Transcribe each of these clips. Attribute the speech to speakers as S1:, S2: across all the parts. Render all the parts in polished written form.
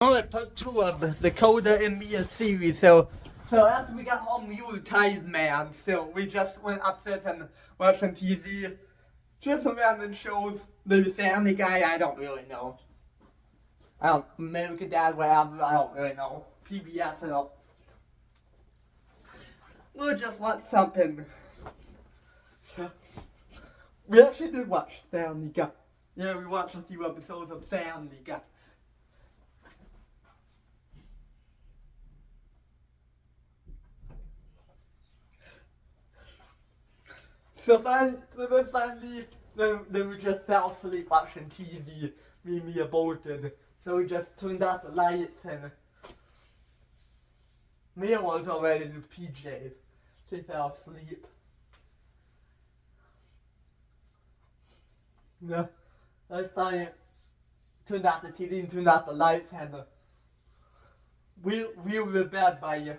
S1: Alright, part 2 of the Koda and Mia series. So after we got home, we were tired, man. So we just went upstairs and watched some TV. Just some random shows. Maybe Family Guy, I don't really know. American Dad, whatever, I don't really know. PBS, I don't. We'll just watch something. We actually did watch Family Guy. Yeah, we watched a few episodes of Family Guy. So finally, then we just fell asleep watching TV. Me and Mia both did. So we just turned out the lights and Mia was already in the PJs. She fell asleep. Yeah, I finally turned out the TV and turned out the lights and we were in bed by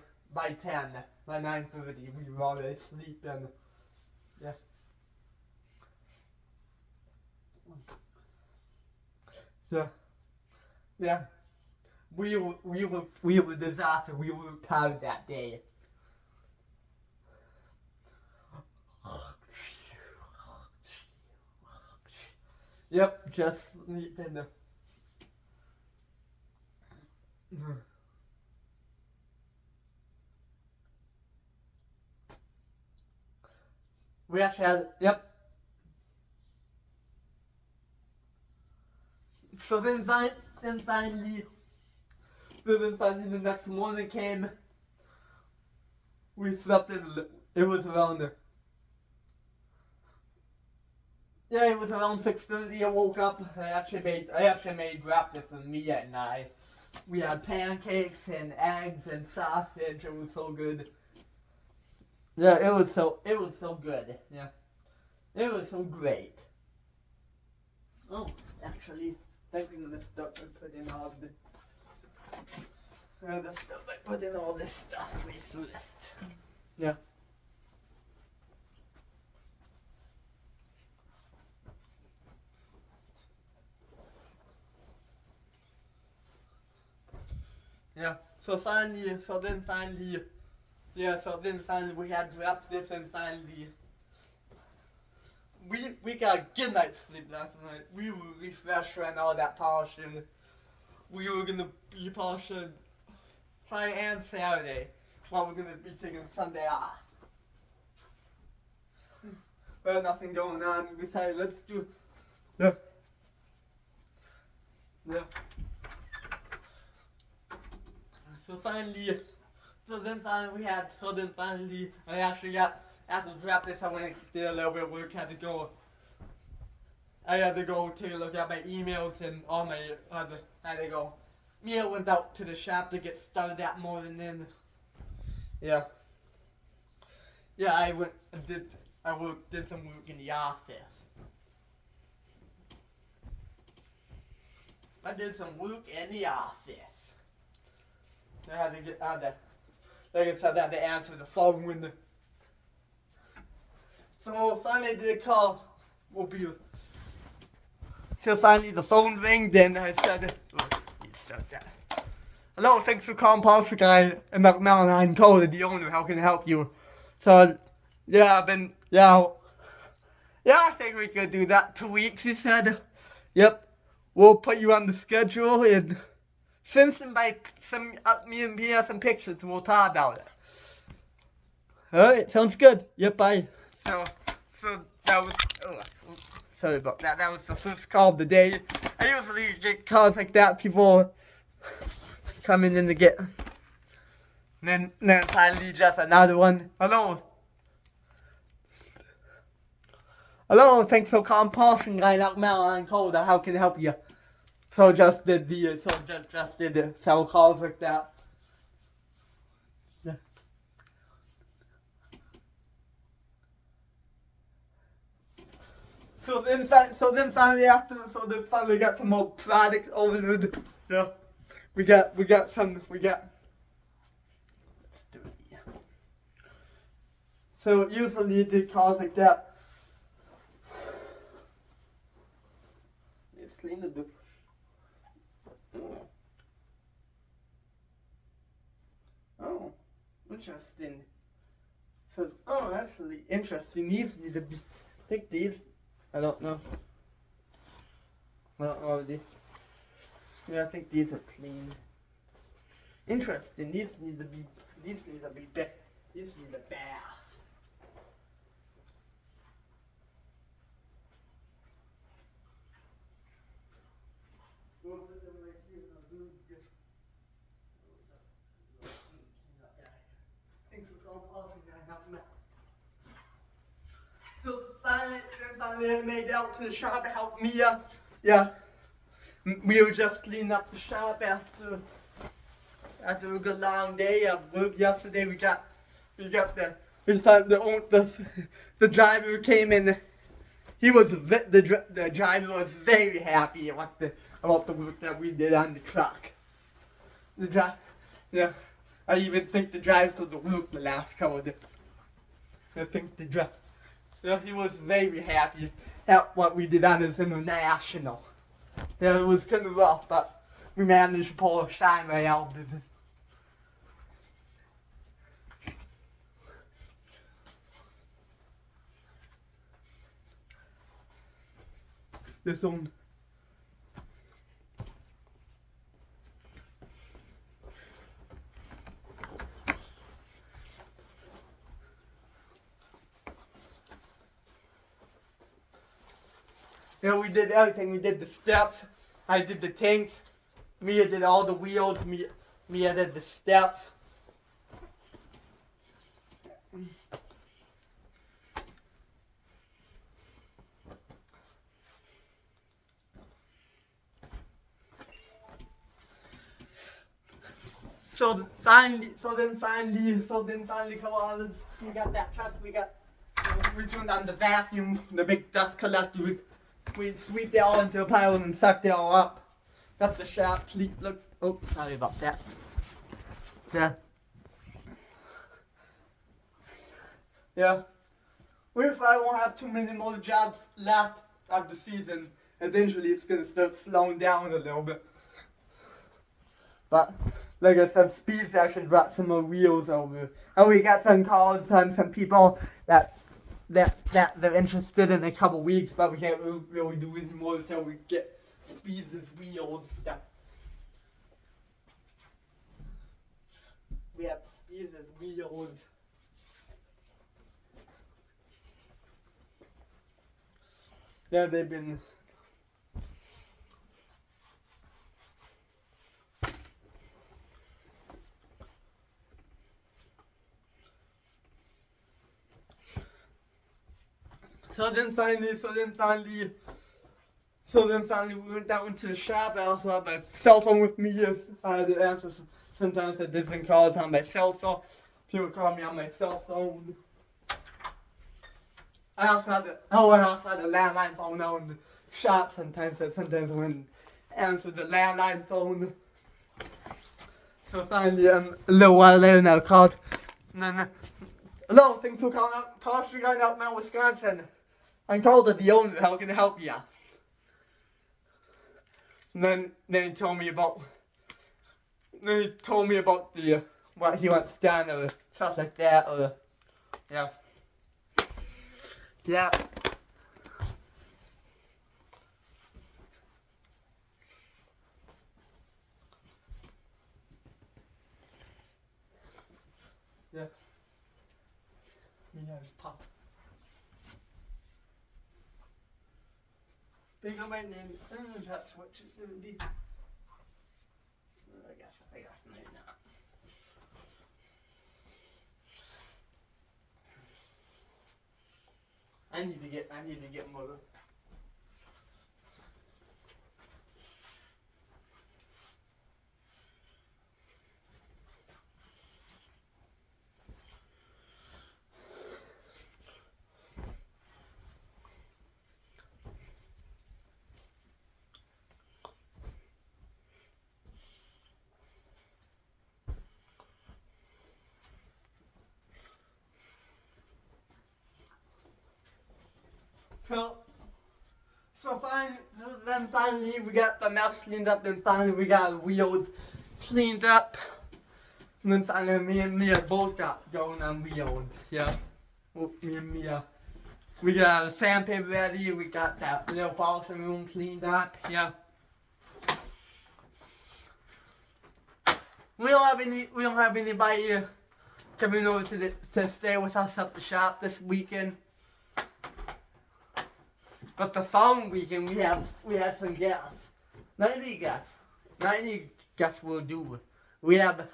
S1: 10, by 9:30. We were already sleeping. Yeah. Yeah. Yeah. We were disaster. We were tired that day. Yep, just sleeping. We actually had, yep. So then finally the next morning came. We slept in. It was around. Yeah, it was around 6:30. I woke up. I actually made breakfast with Mia and I. We had pancakes and eggs and sausage. It was so good. Yeah, it was so good. Yeah, it was so great. Oh, actually, I think I'm gonna start by putting all the. I'm gonna start by putting all this stuff on this list. Yeah. Yeah. So then finally, we had to wrap this and finally. We got good night's sleep last night. We were refreshed and all that polishing. We were gonna be polishing Friday and Saturday, while we're gonna be taking Sunday off. We had nothing going on. We decided let's do. Yeah. Yeah. So then finally, I actually got, after we wrapped this, I went and did a little bit of work, I had to go take a look at my emails and all my had to go. Mia went out to the shop to get started that morning then. Yeah. Yeah, I went and did some work in the office. I did some work in the office. I had to like I said, I had to answer the phone when the. So finally the call will be. So finally the phone rang, then I said, start that. Hello, thanks for calling Pulse Guy and McMillan Koda, the owner, how can I help you? So, yeah, I think we could do that. 2 weeks, he said. Yep, we'll put you on the schedule and send me and Mia some pictures and we'll talk about it. Alright, sounds good. Yep, bye. So that was, sorry about that. That was the first call of the day. I usually get calls like that, people coming in to get, and then finally just another one. Hello, thanks for calling Paulson Guy on Koda. How can I help you? So just did the cell calls like that. Yeah. So then finally got some more product ordered. Yeah. We got. Let's do it. Yeah. So usually it did calls like that. It's clean to do. interesting. So, oh, actually, interesting. These need to be. I think these. I don't know. I don't know these. Yeah, I think these are clean. Interesting. These need to be. These need to be. These need a bath. We'll put them right here. Thanks for calling. So finally I made it out to the shop to help Mia. Yeah. We were just cleaning up the shop after a good long day of work yesterday. We thought the driver came in. The driver was very happy about the work that we did on the truck. Yeah. I even think the driver of the work the last Koda. I think the driver. Yeah, he was very happy at what we did on his international. Yeah, it was kind of rough, but we managed to pull a shine right out of it. This one. You know, we did everything. We did the steps. I did the tanks. Mia did all the wheels. Mia did the steps. So then finally, come on, we got that truck. We turned on the vacuum, the big dust collector. We'd sweep it all into a pile and suck it all up. That's the shaft. Look, oh, sorry about that. Yeah. We probably won't have too many more jobs left of the season. Eventually, it's gonna start slowing down a little bit. But like I said, Speed's actually brought some more wheels over. And we got some calls on some people that they're interested in a couple weeks, but we can't really do any more until we get Speed's wheels stuff. We have Speed's wheels. Yeah, they've been. So then finally, we went down to the shop. I also had my cell phone with me. I had to answer sometimes I different calls on my cell phone. People call me on my cell phone. I also had a landline phone on the shop sometimes. I wouldn't answer the landline phone. So finally, a little while later, now called. And then, hello, thanks for calling up. Partially going out now, Wisconsin. I'm Koda, the owner. How can I help you? And then he told me about. The what he wants done or stuff like that or yeah. Yeah. Yeah. Mia's pop. Big on my name. That's what she's gonna do. I guess maybe not. I need to get more. Then finally we got the mess cleaned up, and finally we got the wheels cleaned up. And then finally, me and Mia both got going on wheels. Yeah. Well, me and Mia. We got the sandpaper ready. We got that little bathroom room cleaned up. Yeah. We don't have anybody coming over to stay with us at the shop this weekend. But the following weekend we had some guests. Not any guests. Not any guests will do. We have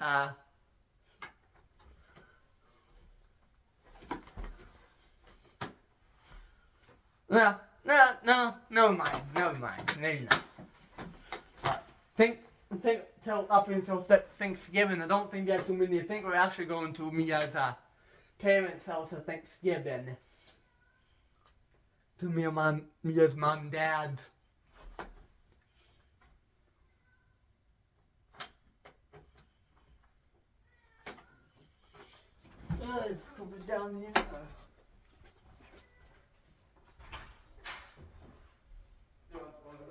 S1: no, never mind. No, you're not. Think till up until Thanksgiving. I don't think we have too many. I think we're actually going to Mia's parents' house for Thanksgiving. To Mia's mom and dad. It's coming down here.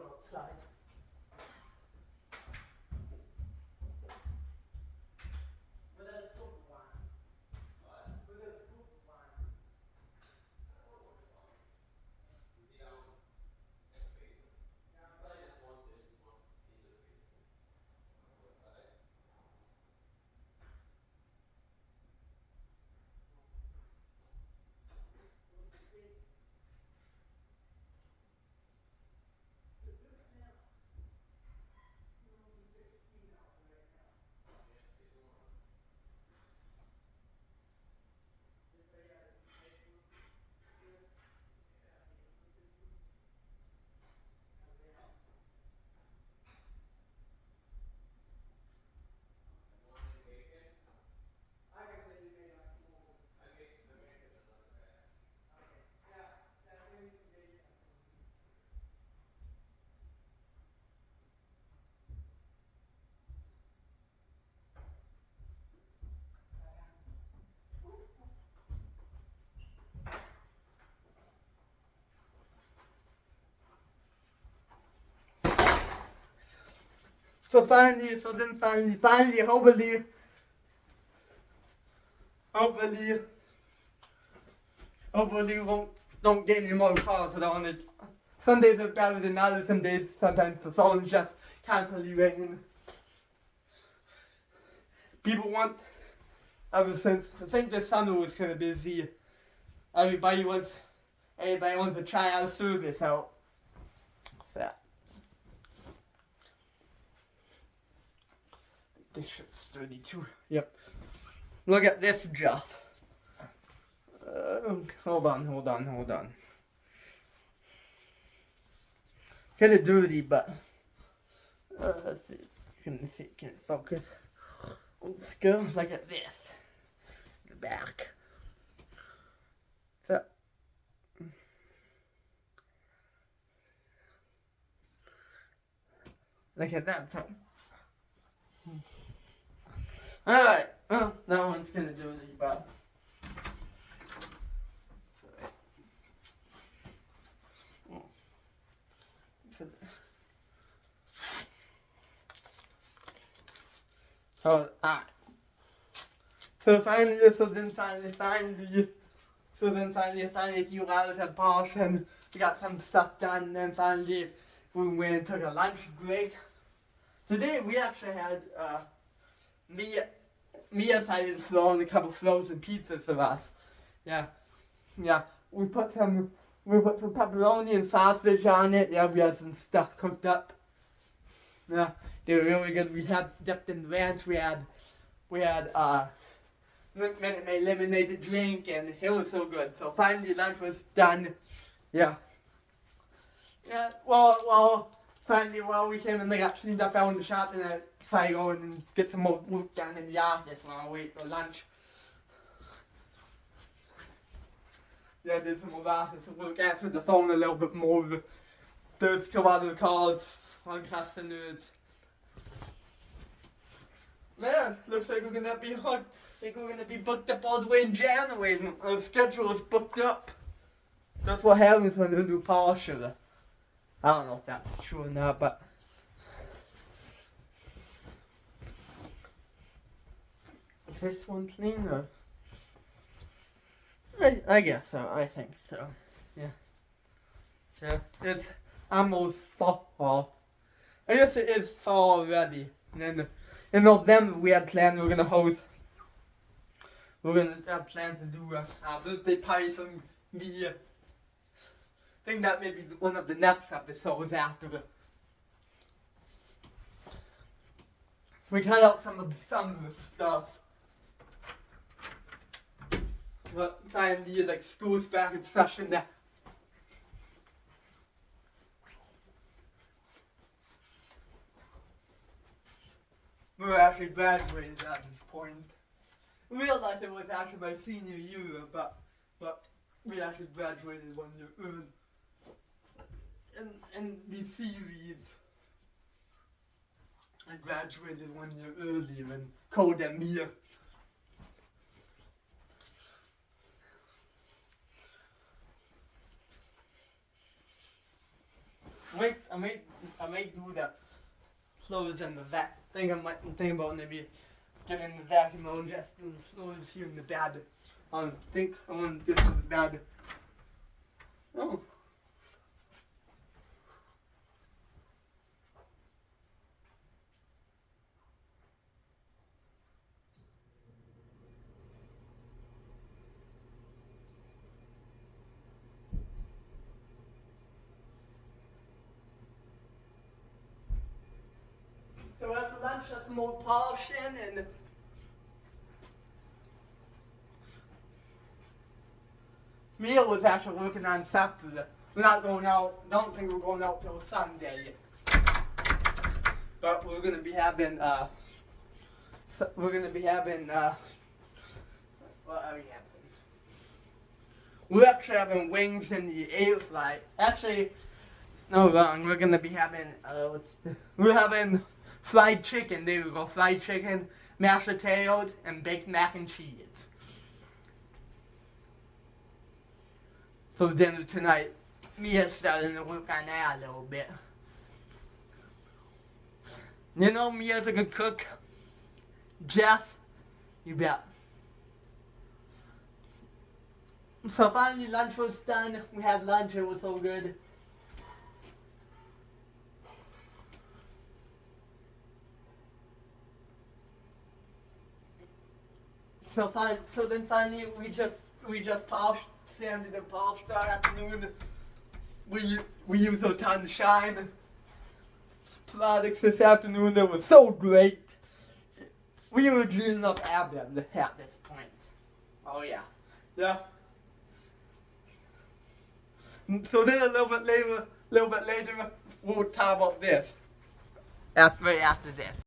S1: Outside. So finally, hopefully we don't get any more calls on it. Some days are better than others, some days sometimes the phone just constantly ringing. People want, ever since, I think this summer was kind of busy. Everybody wants to try our service out. So, this shit's 32. Yep. Look at this job. Hold on. Kind of dirty, but let's see. Can it focus? Let's go. Look at this. The back. So. Look at that. Alright. Well, that one's kind of dirty, but. Alright. So finally, a few hours had passed and we got some stuff done, and then finally we went and took a lunch break. Today we actually had Mia decided to throw in a couple frozen pizzas for us. Yeah. We put some pepperoni and sausage on it. Yeah, we had some stuff cooked up. Yeah, they were really good. We had dipped in ranch. We had Minute Maid lemonade to drink, and it was so good. So finally lunch was done. Yeah. Well, finally we came and they got cleaned up out in the shop, and I decided to go in and get some more work done in the office while I wait for lunch. Yeah, I did some more office work, answered the phone a little bit more. There's still other calls on customers. Man, looks like we're gonna be hooked. I think we're gonna be booked up all the way in January. Our schedule is booked up. That's what happens when you do polisher. I don't know if that's true or not, but Is this one clean or? I guess so. I think so. Yeah. So it's almost fall. I guess it is fall already. And then in November we had planned we're gonna have plans to do a birthday party for me. I think that may be one of the next episodes after it. We cut out some of the stuff. But finally, like school's back in session now. We're actually graduated at this point. I realized it was actually my senior year, but we actually graduated 1 year early. In the series, I graduated 1 year earlier than Koda and Mia. I might do that. Clothes in the vac. I think about maybe getting the vacuum and just doing clothes here in the bed. I think I want to get to the bed. Oh. So after lunch, that's more polishing and Mia was actually working on Saturday. We're not going out. Don't think we're going out till Sunday. But we're gonna be having what are we having? We're actually having wings in the air fry. Actually, no wrong. We're gonna be having we're having fried chicken. There we go. Fried chicken, mashed potatoes, and baked mac and cheese. For dinner tonight. Mia's starting to work on that a little bit. You know Mia's a good cook. Jeff, you bet. So finally lunch was done. We had lunch, it was so good. So then finally we just polished, sanded and polished our afternoon. We used a ton of shine products this afternoon that was so great. We were dreaming up Abby at this point. Oh yeah. Yeah. So then a little bit later, we'll talk about this. After this.